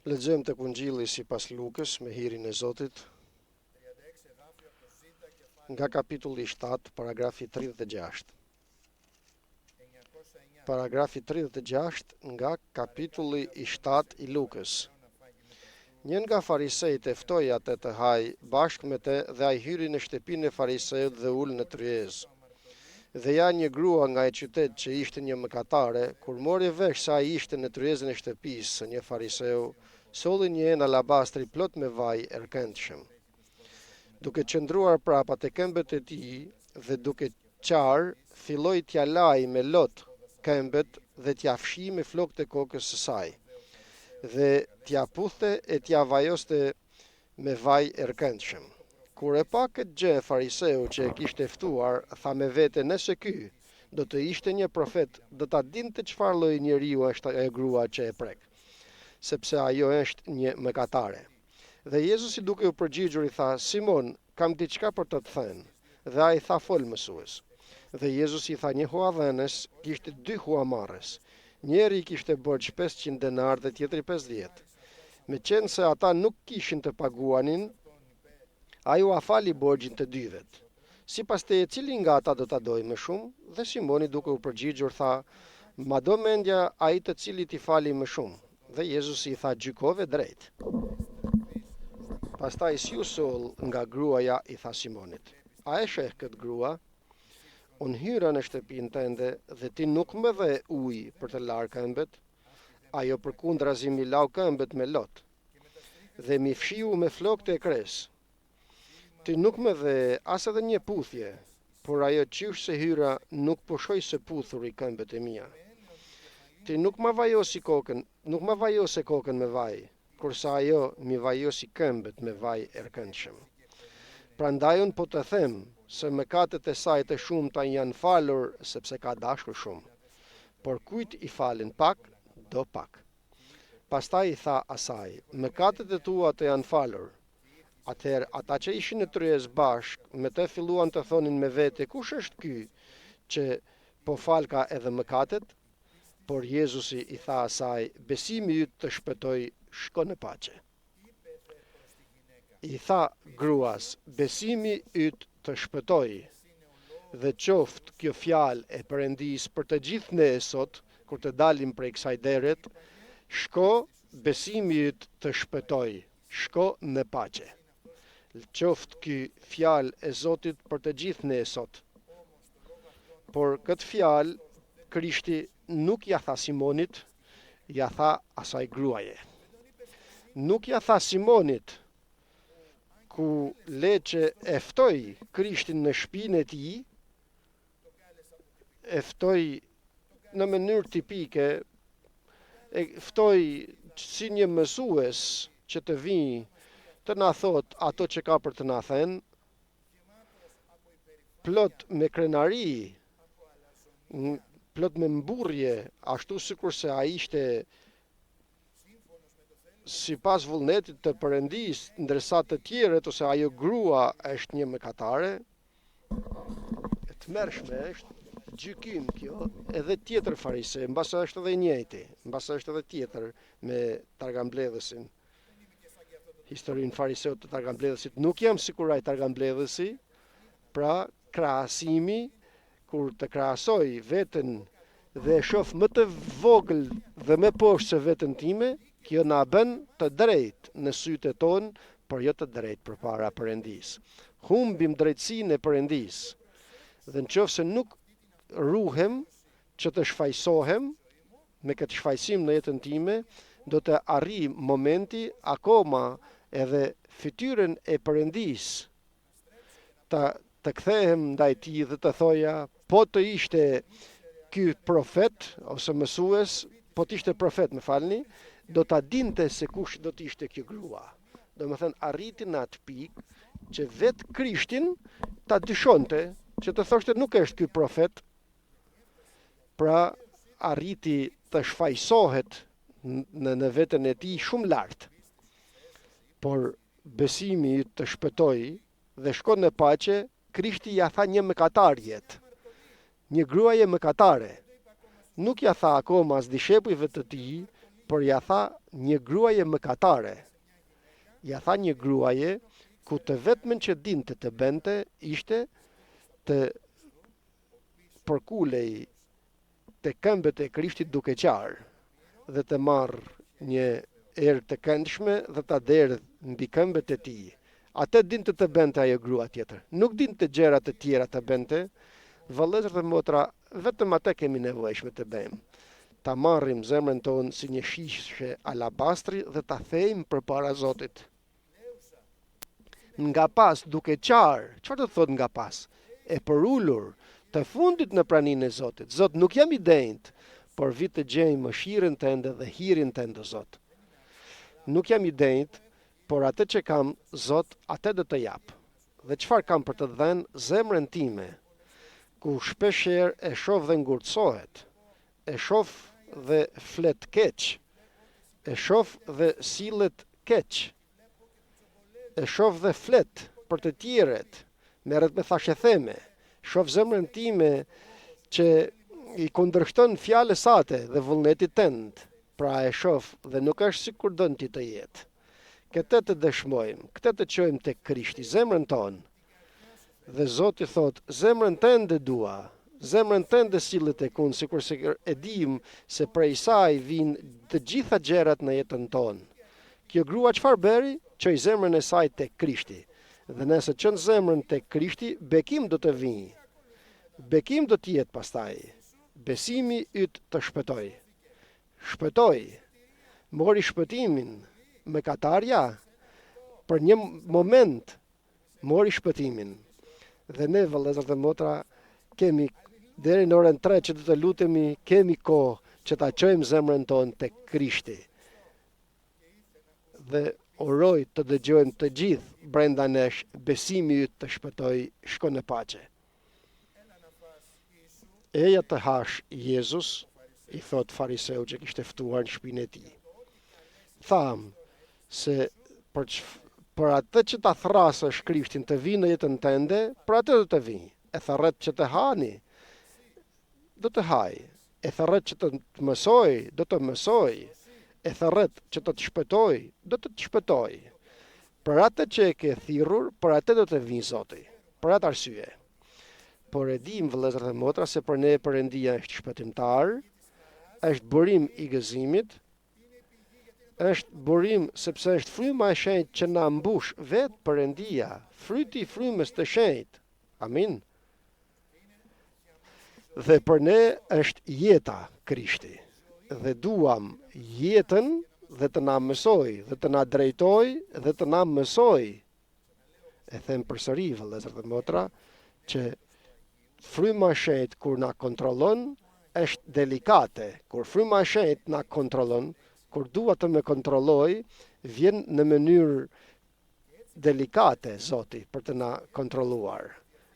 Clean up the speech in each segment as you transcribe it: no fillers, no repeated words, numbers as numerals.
Lexojmë tek Ungjilli sipas Lukës me hirin e Zotit, nga kapitulli 7, paragrafi 36. Paragrafi 36 nga kapitulli i 7 i Lukës. Një nga farisejt e ftoi atë të haj bashkë me te dhe ai hyri në shtëpinë e fariseut dhe ul në tryezë. Dhe ja një grua nga e qytet që ishte një mëkatare, kur mori vesh se ai ishte në tryezën e shtëpisë së një fariseu, solli një enë alabastri plot me vaj erkëndshëm. Duke qëndruar prapa te këmbët e tij dhe duke qarë, filloi t'ja laj me lot këmbët dhe t'ja fshi me flokët e kokës së saj, dhe t'ja puthte e t'ja vajoste me vaj erkëndshëm. Kur e pa këtë gjë fariseu që e kishte ftuar, tha me vete, nëse ky do të ishte një profet, do ta dinte çfarë lloj njeriu është e grua që e prek, sepse ajo është një mëkatare. Dhe Jezusi duke u përgjigjur i tha, Simon, kam diçka për të thënë. Dhe ai tha, fol mësues. Dhe Jezusi tha, një huadhënës kishte 2 huamarrës. Njeri kishte borxh 500 denar dhe tjetri 50. Meqense ata nuk kishin të paguanin, ai u afali borxhin të dyvet. Sipas te cili nga ata do ta dojë më shumë? Dhe Simoni duke u përgjigjur tha, ma do mendja ai të cilit i fali më shumë. Dhe Jezusi i tha, gjykove drejt. Pastaj si u sol nga gruaja i tha Simonit, a e sheh këtë grua? Unë hyra në shtëpinë tënde dhe ti nuk më dhe ujë për të larë këmbët, ajo përkundrazi mi lau këmbët me lot, dhe mi fshiu me flokët e kres. Ti nuk më dhe as edhe një puthje, por ajo qysh se hyra nuk pushoi së puthuri këmbët e mia. Ti nuk ma vajose kokën me vaj, kurse ajo mi vajosi këmbët me vaj erkëndshëm. Prandaj unë po të them se mëkatet e saj të shumta janë falur sepse ka dashur shumë, por kujt i falen pak, do pak. Pastaj i tha asaj, mëkatet e tua të janë falur. Atëherë ata që ishin në tryezë bashk me të filluan të thonin me vete, kush është ky që po falka edhe mëkatet? Por Jezusi i tha asaj, besimi yt të shpëtoi, shko në paqe. I tha gruas, besimi yt të shpëtoi, dhe qoftë kjo fjalë e Perëndis për të gjithë ne sot, kur të dalim prej kësaj deret, shko, besimi yt të shpëtoi, shko në paqe. Qoftë ky fjalë e Zotit për të gjithë ne sot. Por këtë fjalë Krishti nuk ja tha Simonit, ja tha asaj gruaje. Nuk ja tha Simonit, ku le që e ftoi Krishtin në shtëpinë e tij, e ftoi në mënyrë tipike, e ftoi si një mësues që të vijë të na thot ato që ka për të na thënë, plot me krenari, plot me mburrje, ashtu sikur se ai ishte sipas vullnetit të Perëndis, ndërsa të tjerët ose ajo grua është një mëkatare. E tmerrshme është gjykim kjo, edhe tjetër farise, mbase është edhe i njëjti, mbase është edhe tjetër me targambledhësin. Historinë fariseut të targambledhësit nuk jam sikur ai targambledhësi, pra krahasimi, kur të krahasoj veten dhe e shoh më të vogël dhe më poshtë se veten time, kjo na bën të drejtë në sytë tonë, por jo të drejtë përpara Perëndis. Humbim drejtësinë e Perëndis. Dhe nëse nuk ruhem që të shfaqsohem me këtë shfaqsim në jetën time, do të arrijë momenti akoma edhe fytyrën e Perëndis të kthehem ndaj tij dhe të thoja, po të ishte ky profet ose mësues, po të ishte profet, më falni, do ta dinte se kush do të ishte kjo grua. Domethënë arriti në atë pikë që vetë Krishtin ta dyshonte, që të thoshte nuk është ky profet, pra arriti të shfaqsohet në veten e tij shumë lart. Por besimi i të shpëtoi dhe shkon në paqe, Krishti ja tha një mëkatarjet, një gruaje mëkatare. Nuk ja tha akoma as dishepujve të tij, por ja tha një gruaje mëkatare. Ja tha një gruaje ku të vetmen që dinte të bente ishte të përkulej të këmbët e Krishtit duke qarë dhe të marrë një erë të këndshme dhe ta derdhë mbi këmbët e tij. Atë dinte të bente ajo grua tjetër. Nuk dinte gjëra të tjera të bente. Vëllezër dhe motra, vetëm atë kemi nevojshme të bëjmë. Ta marrim zemrën tonë si një shishe alabastri dhe ta thejmë përpara Zotit. Nga pas, duke qarë, çfarë do të thot nga pas? E përullur, të fundit në praninë e Zotit. Zot, nuk jam i denjtë, por vi të gjej mëshirën tënde dhe hirin tënde, Zot. Nuk jam i denjtë, por atë që kam, Zot, atë do të jap. Dhe çfarë kam për të dhënë? Zemrën time, ku shpeshherë e shoh dhe ngurtësohet, e shoh dhe flet keq, e shoh dhe sillet keq, e shoh dhe flet për të tjerët, merret me thashë theme, shoh zemrën time që i kundërshton fjalës sate dhe vullnetit tënd, pra e shoh dhe nuk është sikur don ti të jetë. Këtë të dëshmojmë, këtë të çojmë tek Krishti, zemrën tonë. Dhe Zoti thot, zemrën tënde dua, zemrën tënde sillet tek unë, sikur se e dim se prej saj vijnë të gjitha gjërat në jetën tonë. Kjo grua çfarë bëri? Çoi zemrën e saj tek Krishti. Dhe nëse çon zemrën tek Krishti, bekim do të vijë. Bekim do të jetë pastaj. Besimi yt të shpëtoi. Shpëtoi. Mori shpëtimin. Mëkatarja për një moment mori shpëtimin. Dhe ne, vëllezër dhe motra, kemi deri në orën 3 që do të lutemi, kemi kohë që ta çojmë zemrën tonë tek Krishti. Dhe uroj të dëgjojmë të gjithë brenda nesh, besimi yt të shpëtoj, shko në paqe. Eja të hash Jezus, i thot fariseu që kishte ftuar në shtëpinë e tij. Tham se për atë që ta thrasësh Krishtin të vinë në jetën tënde, për atë do të vinë. E tharret që të hani, do të haj. E tharret që të mësoj, do të mësoj. E tharret që të shpëtoj, do të shpëtoj. Për atë që e ke thirrur, për atë do të vinë Zoti. Për atë arsye. Por e dim, vëllezër dhe motra, se për ne Perëndia është shpëtimtar, është burim i gëzimit, është burim sepse është fryma e shenjtë që na mbush vetë Perëndia, fryti i frymës të shenjtë. Amin. Dhe për ne është jeta Krishti. Dhe duam jetën dhe të na mësoj, dhe të na drejtoj, dhe të na mësoj. E them përsëri, vëllezër dhe motra, që fryma e shenjtë kur na kontrollon është delikate. Kur fryma e shenjtë na kontrollon, kur dua të me kontrolloj, vjen në mënyrë delikate Zoti për të na kontrolluar.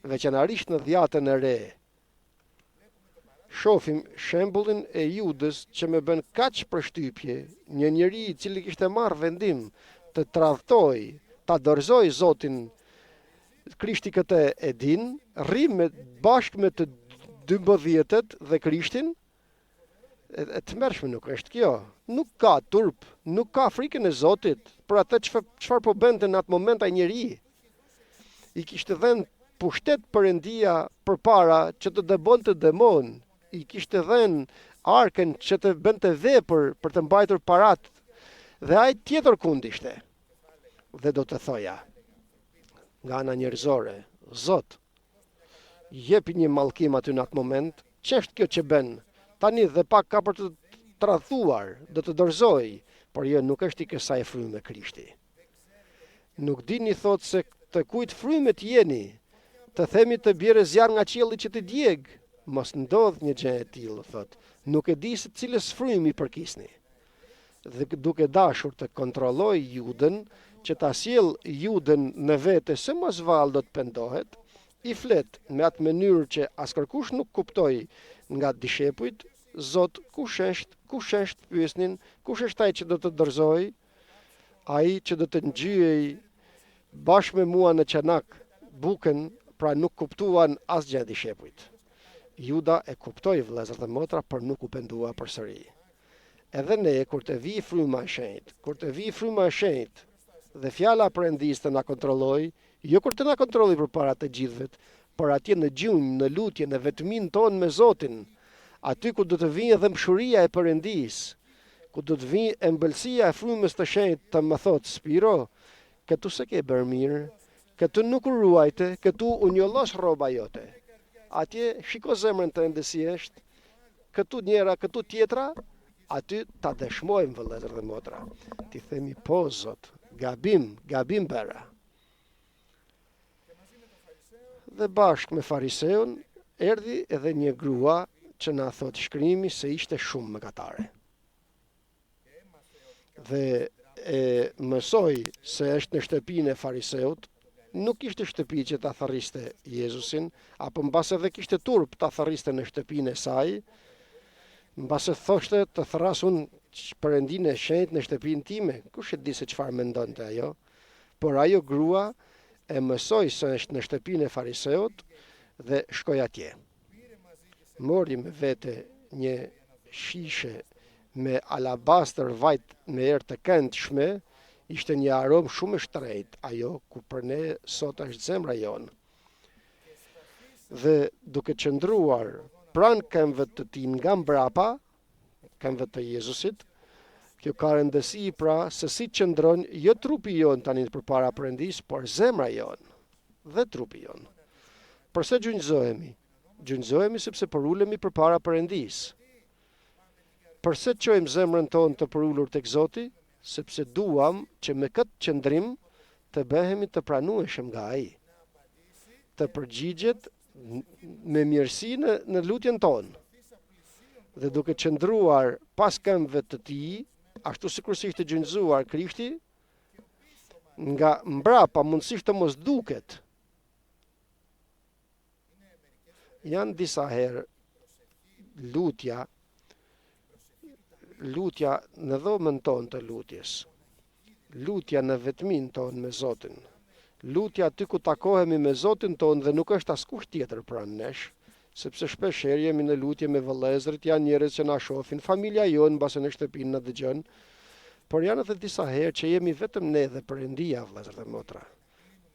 Veçanërisht në dhjatën e re. Shohim shembullin e Judës që më bën kaq përshtypje, një njeri i cili kishte marrë vendim të tradhtoj, ta dorëzoj Zotin. Krishti këtë e din, rri bashkë me të 12 dhe Krishtin. E të mërshme nuk është kjo. Nuk ka turp, nuk ka frikën e Zotit për atë çfarë po bënte në atë moment ai njeri. I kishte dhënë pushtet Perëndia përpara që të dëbonte demon. I kishte dhënë arkën që të bënte vepër për të mbajtur parat. Dhe ai tjetër kund ishte. Dhe do të thoja nga ana njerëzore, Zot, jepi një mallkim aty në atë moment, ç'është kjo që bën? Tani dhe pak ka për të tradhuar, do të dorëzoj, por jo, nuk është i kësaj fryme Krishti. Nuk dini thot se të kujt frymet jeni, të themi të bjerë zjarr nga qielli që të djeg, mos ndodh një gjë e tillë, thot. Nuk e di se cilës frymë i përkisni. Dhe duke dashur të kontrolloj Judën, që ta sjell Judën në vete se mos vallë do të pendohet, i flet me atë mënyrë që askërkush nuk kuptoi nga dishepujt. Zot, kush është, pyesnin, kush është ai që do të dorëzoj, ai që do të ngjyej bashkë me mua në çanak bukën, pra nuk kuptuan asgjë dishepujt. Juda e kuptoi, vëllezër dhe motra, por nuk u pendua përsëri. Edhe ne, kur të vi fryma e shenjtë, dhe fjala Perëndis të na kontrolloj, jo kur të na kontrolloj përpara të gjithëve, por atje në gjunjë, në lutje, në vetmin tonë me Zotin, aty ku do të vijë edhe mshuria e Perëndis, ku do të vijë embëlsia e frymës të shenjtë të më thotë Spiro, këtu se ke bërë mirë, këtu nuk u ruajte, këtu u njollosh rroba jote. Atje shiko zemrën tënde si është, këtu njëra, këtu tjetra, aty ta dëshmojmë vëllezër dhe motra. Ti themi po Zot, gabim bëra. Dhe bashkë me fariseun erdhi edhe një grua që na thot shkrimi se ishte shumë mëkatare. Dhe e mësoi se është në shtëpinë e fariseut, nuk ishte shtëpi që ta tharriste Jezusin, apo mbase edhe kishte turp ta tharriste në shtëpinë e saj, mbase thoshte të thrasun Perëndinë e shenjtë në shtëpinë time, kush e di se çfarë mendonte ajo, por ajo grua e mësoi se është në shtëpinë e fariseut dhe shkoi atje. Mori me vete një shishe me alabastër vajt me erë të këndshme, ishte një aromë shumë e shtrenjtë, ajo ku për ne sot është zemra jonë. Dhe duke qëndruar pranë këmbëve të tij nga mbrapa, këmbëve të Jezusit, kjo ka rëndësi pra se si qëndron jo trupi jonë tani përpara Perëndis, por zemra jonë dhe trupi jonë. Përse gjunjëzohemi? Gjunjëzohemi sepse përulemi përpara Perëndis. Përse çojmë zemrën tonë të përulur tek Zoti? Sepse duam që me këtë qëndrim të bëhemi të pranueshëm nga ai, të përgjigjet me mirësi në lutjen tonë. Dhe duke qëndruar pas këmbëve të tij, ashtu sikur si ishte gjunjëzuar Krishti, nga mbrapa mundësisht të mos duket. Janë disa herë lutja në dhomën tonë të lutjes, lutja në vetmin tonë me Zotin, lutja aty ku takohemi me Zotin tonë dhe nuk është askush tjetër pranë nesh, sepse shpeshherë jemi në lutje me vëllezërit, janë njerëz që na shohin, familja jonë mbase në shtëpinë na dëgjon, por janë edhe disa herë që jemi vetëm ne dhe Perëndia, vëllezër dhe motra.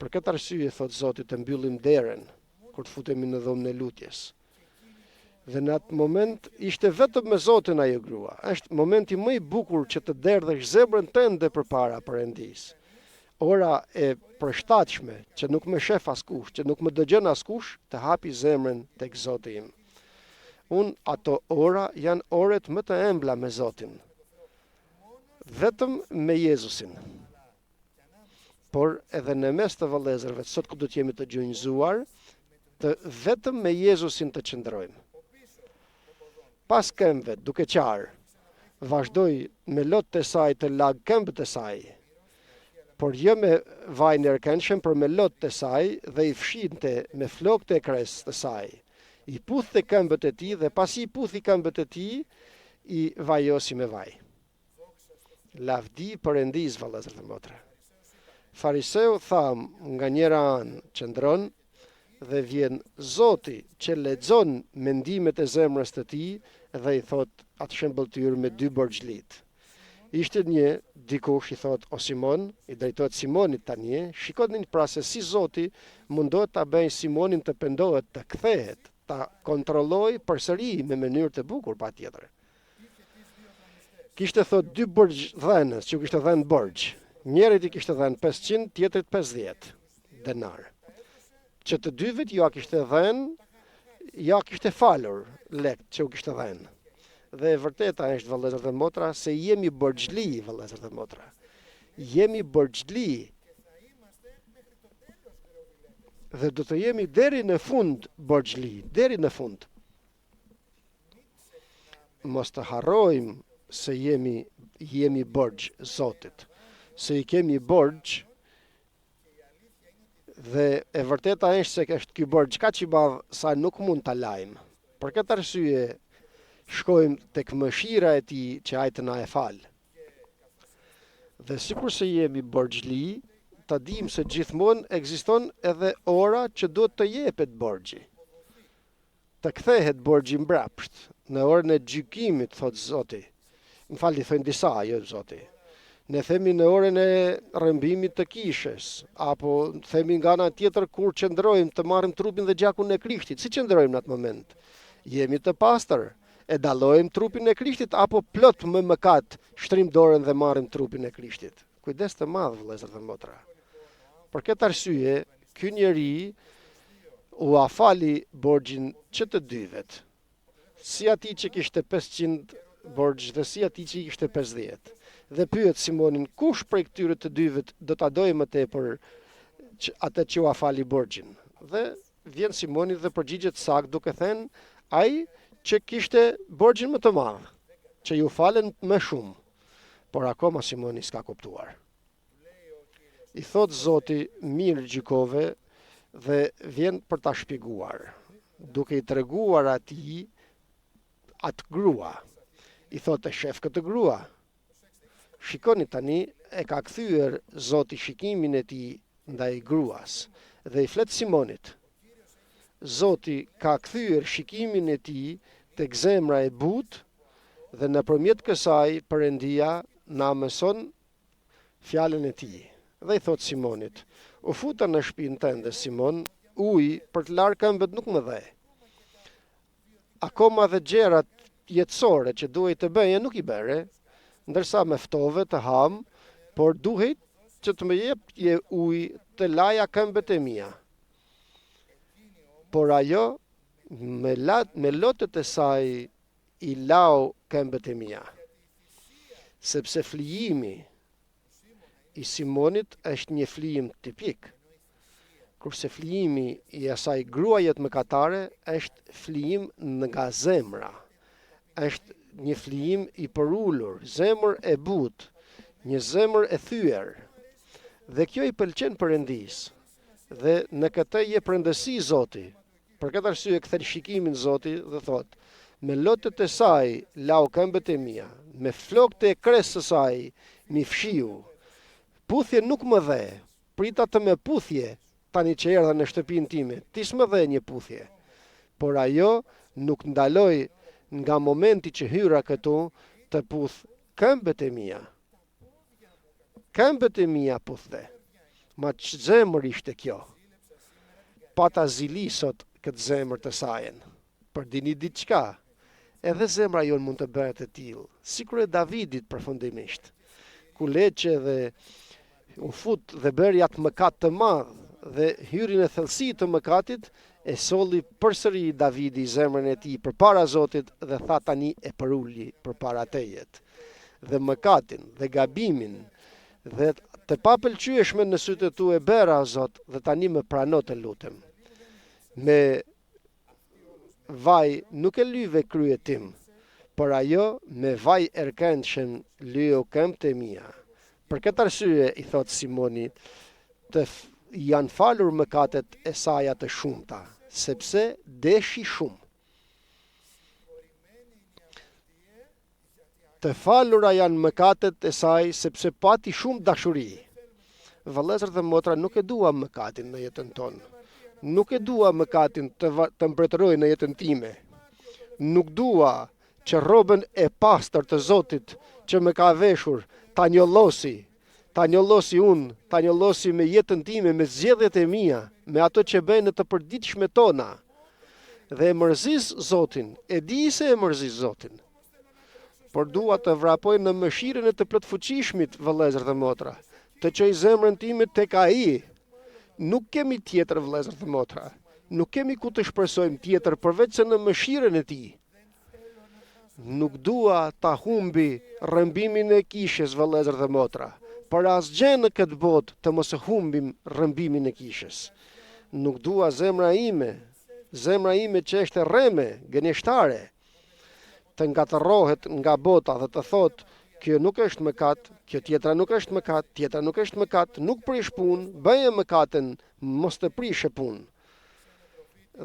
Për këtë arsye thot Zoti të mbyllim derën kur të futemi në dhomën e lutjes. Dhe në atë moment ishte vetëm me Zotin ajo grua. Është momenti më i bukur që të derdhësh zemrën tënde përpara Perëndis. Ora e përshtatshme që nuk më shef askush, që nuk më dëgjon askush, të hapi zemrën tek Zoti im. Ato ora janë oret më të ëmbla me Zotin. Vetëm me Jezusin. Por edhe në mes të vëllezërve, sot ku do të jemi të gjunjëzuar, të vetëm me Jezusin të qëndrojmë. Pas këmbëve, duke qarë, vazhdoj me lotët e saj të lag këmbët e saj, por jo me vajnë e rëkëndshëm, por me lotët e saj dhe i fshinte me flokët e kresë të saj. I puthte këmbët e tij dhe pasi i puthi këmbët e tij, i vajosi me vaj. Lavdi Perëndis, vëllezër dhe motra. Fariseu tha nga njëra anë qëndron dhe vjen Zoti që lexon mendimet e zemrës të tij dhe i thot atë shembëltyr me dy borxhlit. Ishte një dikush i thot o Simon, i drejtohet Simonit tani, shikoni pra se si Zoti mundohet ta bëjë Simonin të pendohet, të kthehet, ta kontrolloj përsëri me mënyrë të bukur patjetër. Kishte thot dy borxhdhënës që kishte dhënë borxh. Njërit i kishte dhënë 500, tjetrit 50 denar. Që të dyve ja kishte dhënë, ja kishte falur lekt që u kishte dhënë. Dhe e vërteta është, vëllezër dhe motra, se jemi borxhli, vëllezër dhe motra. Jemi borxhli. Dhe do të jemi deri në fund borxhli, deri në fund. Mos të harrojmë se jemi borxh Zotit, se i kemi borxh. Dhe e vërteta është se është ky borxh kaq i madh sa nuk mund ta lajmë. Për këtë arsye shkojmë tek mëshira e tij që ai të na e fal. Dhe sikur se jemi borxhli, ta dim se gjithmonë ekziston edhe ora që duhet të jepet borxhi. Të kthehet borxhi mbrapsht në orën e gjykimit, thot Zoti. më falni, thojnë disa, jo Zoti. Ne themi në orën e rrëmbimit të kishës, apo themi nga ana tjetër kur qëndrojmë të marrim trupin dhe gjakun e Krishtit. Si qëndrojmë në atë moment? Jemi të pastër, e dallojmë trupin e Krishtit apo plot me mëkat shtrim dorën dhe marrim trupin e Krishtit? Kujdes të madh, vëllezër dhe motra. Për këtë arsye, ky njeri u afali borxhin që të dyvet. Si atij që kishte 500 borxh dhe si atij që kishte 50. Dhe pyet Simonin, kush prej këtyre të dyvet do ta dojë më tepër atë që u afali borxhin? Dhe vjen Simoni dhe përgjigjet saktë duke thënë, ai që kishte borxhin më të madh, që ju falen më shumë. Por akoma Simoni s'ka kuptuar. I thot Zoti, mirë gjykove, dhe vjen për ta shpjeguar, duke i treguar atij atë grua. I thot, e shef këtë grua? Shikoni tani, e ka kthyer Zoti shikimin e tij ndaj gruas dhe i flet Simonit. Zoti ka kthyer shikimin e tij tek zemra e butë dhe nëpërmjet kësaj Perëndia na mëson fjalën e tij. Dhe i thot Simonit, u futa në shtëpinë tënde, Simon, ujë për të larë këmbët nuk më dhe. Akoma dhe gjërat jetësore që duhej të bëje nuk i bëre, ndërsa me ftove të ham, por duhet që të më jepje ujë të laja këmbët e mia. Por ajo, me lotët e saj, i lau këmbët e mia. Sepse flijimi i Simonit është një flijim tipik, kurse flijimi i asaj gruaje mëkatare është flijim nga zemra. Është një flijim i përulur, zemër e butë, një zemër e thyer. Dhe kjo i pëlqen Perëndis. Dhe në këtë jep rëndësi Zoti. Për këtë arsye kthen shikimin Zoti dhe thot, me lotët e saj lau këmbët e mia, me flokët e kresë së saj mi fshiu. Puthje nuk më dhe, prita të me puthje, tani që erdha në shtëpinë time, ti s'më dhe një puthje. Por ajo nuk ndaloi nga momenti që hyra këtu të puth këmbët e mia. Këmbët e mia puthde. Ma që zemër ishte kjo. Pata zili sot këtë zemër të sajen. Për dini diçka, edhe zemra jonë mund të bëhet e tillë, sikur e Davidit përfundimisht. Ku leçe dhe u fut dhe bëri atë mëkat të madh dhe hyri në thellësi të mëkatit, e solli përsëri Davidi zemrën e tij përpara Zotit dhe tha tani e përuli përpara tejet. Dhe mëkatin dhe gabimin dhe të papëlqyeshme në sytë e tu e bëra Zot dhe tani më prano të lutem. Me vaj nuk e lyve kryet tim, por ajo me vaj erkëndshëm lyo këmbët e mia. Për këtë arsye i thot Simoni, janë falur mëkatet e saja të shumta, sepse deshi shumë. Të falura janë mëkatet e saj, sepse pati shumë dashuri. Vëllezër dhe motra, nuk e dua mëkatin në jetën tonë. Nuk e dua mëkatin të mbretëroj në jetën time. Nuk dua që robën e pastër të Zotit që më ka veshur ta njollosi unë, ta njollosi me jetën time, me zgjedhjet e mia, me ato që bëjnë në të përditshme tona. Dhe e mërzis Zotin, e di se e mërzis Zotin. Por dua të vrapoj në mëshirën e të plotfuqishmit, vëllezër dhe motra, të çoj zemrën time tek ai. Nuk kemi tjetër, vëllezër dhe motra. Nuk kemi ku të shpresojmë tjetër përveç se në mëshirën e tij. Nuk dua ta humbi rrëmbimin e kishës, vëllezër dhe motra. Për asgjë në këtë botë të mos e humbim rrëmbimin e kishës. Nuk dua zemra ime që është rreme, gënjeshtare, të ngatërohet nga bota dhe të thotë, kjo nuk është mëkat, kjo tjetra nuk është mëkat, tjetra nuk është mëkat, nuk prish punë, bëje mëkatin, mos të prishë punë.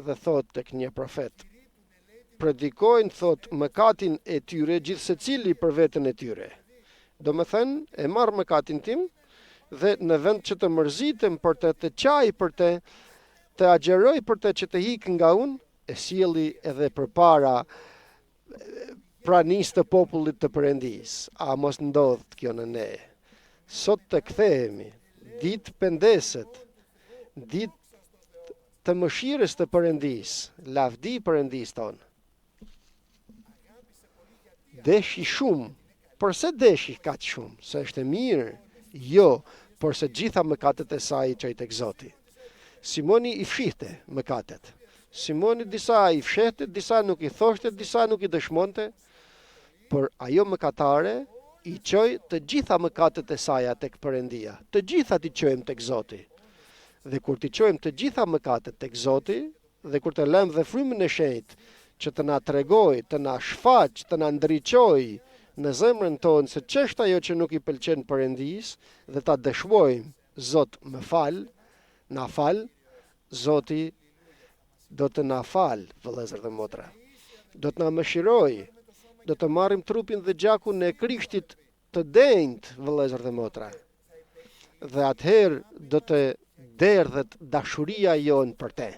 Dhe thotë tek një profet, predikojnë, thotë, mëkatin e tyre gjithse cili për veten e tyre. Do më thënë, e marrë mëkatin tim dhe në vend që të mërzitem për të qaj për të agjeroj për që të hikë nga unë, e sjeli edhe përpara pranisë të popullit të Perëndis. A mos ndodh kjo në ne? Sot të kthehemi, ditë pendeset, ditë të mëshirës të Perëndis, lavdi Perëndis tonë. Deshi shumë, përse deshi kaq shumë? Se është e mirë? Jo, por se gjitha mëkatet e saj çoi tek Zoti. Simoni i fshihte mëkatet. Simoni disa i fshehte, disa nuk i thoshte, disa nuk i dëshmonte, por ajo mëkatare i çoi të gjitha mëkatet e saj tek Perëndia. Të gjitha ti çojmë tek Zoti. Dhe kur ti çojmë të gjitha mëkatet tek Zoti, dhe kur të lëmë dhe frymën e shenjtë që të na tregoj, të na shfaq, të na ndriçoj në zemrën tonë se ç'është ajo që nuk i pëlqen Perëndis dhe ta dëshmojmë, Zot më fal, na fal, Zoti do të na fal, vëllezër dhe motra. Do të na mëshiroj, do të marrim trupin dhe gjakun e Krishtit të denjtë, vëllezër dhe motra. Dhe atëherë do të derdhet dashuria jonë për te.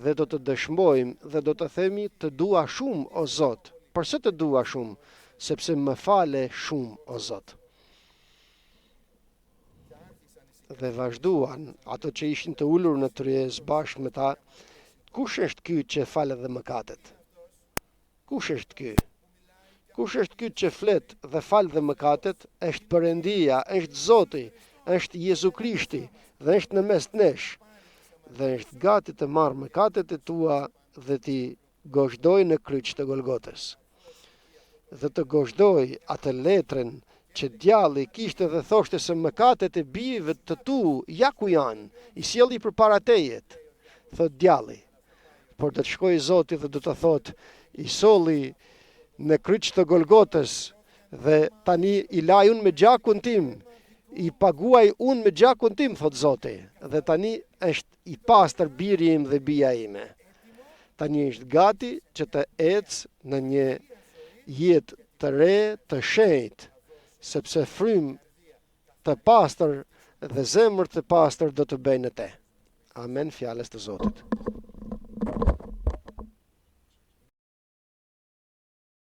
Dhe do të dëshmojmë dhe do të themi të dua shumë o Zot. Përse të dua shumë? Sepse më fale shumë o Zot. Dhe vazhduan ato që ishin të ulur në tryezë bashkë me ta, kush është ky që fal edhe mëkatet? Kush është ky? Kush është ky që flet dhe fal dhe mëkatet? Është Perëndia, është Zoti, është Jezu Krishti dhe është në mes nesh. Dhe është gati të marrë mëkatet e tua dhe ti gozhdoj në kryq të Golgotës. Dhe të gozhdoj atë letrën që djalli kishte dhe thoshte se mëkatet e bijve të tu, ja ku janë, i sjelli përpara tejet, thot djalli. Por do të shkojë Zoti dhe do të thot, i solli në kryq të Golgotës dhe tani i laj unë me gjakun tim, i paguaj unë me gjakun tim, thot Zoti, dhe tani është i pastër biri im dhe bija ime. Tani është gati që të ecë në një jetë të re, të shenjtë, sepse frymë të pastër dhe zemër të pastër do të bëjnë te. Amen, fjalës të Zotit.